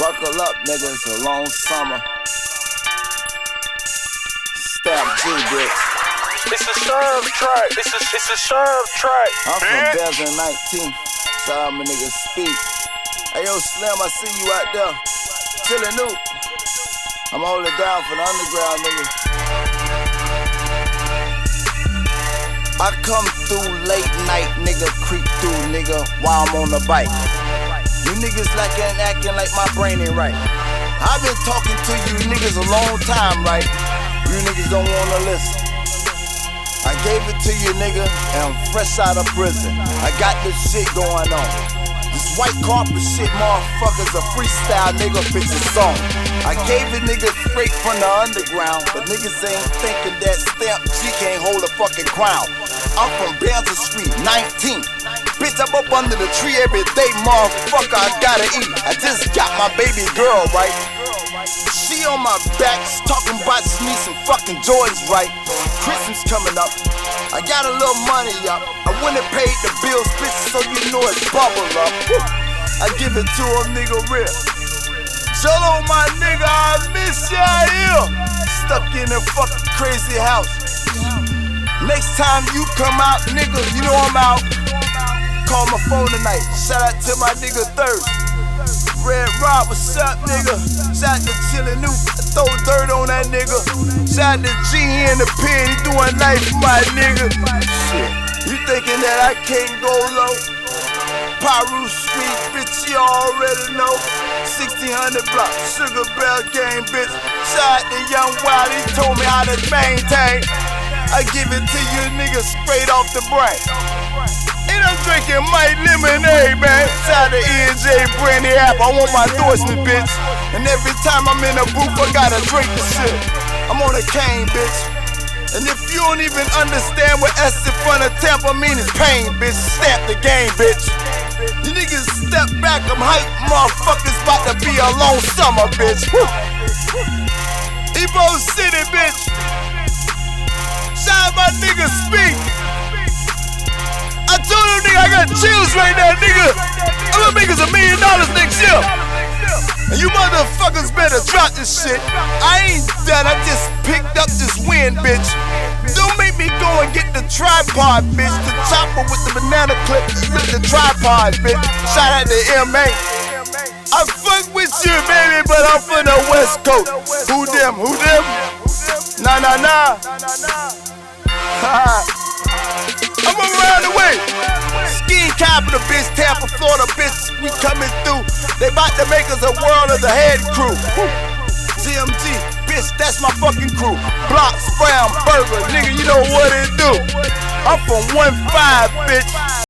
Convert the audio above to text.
Buckle up, nigga, it's a long summer. Stab G, bitch. It's a serve track. It's a serve track. I'm from Belgium 19. Shout out my nigga Speak. Hey yo, Slim, I see you out there. Chillin' new. I'm holding down for the underground, nigga. I come through late night, nigga, creep through, nigga, while I'm on the bike. You niggas like ain't acting like my brain ain't right. I've been talking to you niggas a long time, right? You niggas don't wanna listen. I gave it to you, nigga, and I'm fresh out of prison. I got this shit going on. This white carpet shit, motherfuckers, a freestyle nigga bitch a song. I gave it niggas straight from the underground, but niggas ain't thinking that Stamp G can't hold a fucking crown. I'm from Belgium Street, 19. Bitch, I'm up under the tree every day, motherfucker, I gotta eat. I just got my baby girl, right? She on my back, talking about she need some fucking Jordans, right? Christmas coming up, I got a little money up. I went and paid the bills, bitch, so you know it's bubble up. I give it to a nigga real. Jello, my nigga, I miss ya here. Stuck in a fucking crazy house. Next time you come out, nigga, you know I'm out. Call my phone tonight. Shout out to my nigga Third. Red Rob, what's up, nigga? Shout out to Chillin' New. I throw dirt on that nigga. Shout out to G in the pen. He doing life for my nigga. Shit. You thinking that I can't go low? Paru Street, bitch, you already know. 1600 block, Sugar Bell Gang, bitch. Shout out to Young Wild, he told me how to maintain. I give it to you niggas straight off the brain. And I'm drinking my lemonade, man. Shout out to E&J Brandy app, I want my endorsement, bitch. And every time I'm in a booth, I gotta drink the shit. I'm on a cane, bitch. And if you don't even understand what S in front of Tampa mean, it's pain, bitch. Stamp the game, bitch. You niggas step back, I'm hype, motherfuckers about to be a long summer, bitch. Ebo City, bitch. Shout out my nigga Speak. I told him, nigga, I got chills right now, nigga. I'm gonna make us $1 million next year. And you motherfuckers better drop this shit. I ain't done, I just picked up this win, bitch. Don't make me go and get the tripod, bitch. The chopper with the banana clip, with the tripod, bitch. Shout out to MA. I fuck with you, baby, but I'm from the West Coast. Who them? Who them? Nah, nah, nah. I'm around the way. Skiing capital, bitch. Tampa, Florida, bitch. We coming through. They bout to make us a world of the head crew. GMG, bitch, that's my fucking crew. Blocks, Brown, Burger, nigga, you know what it do. I'm from 1-5, bitch.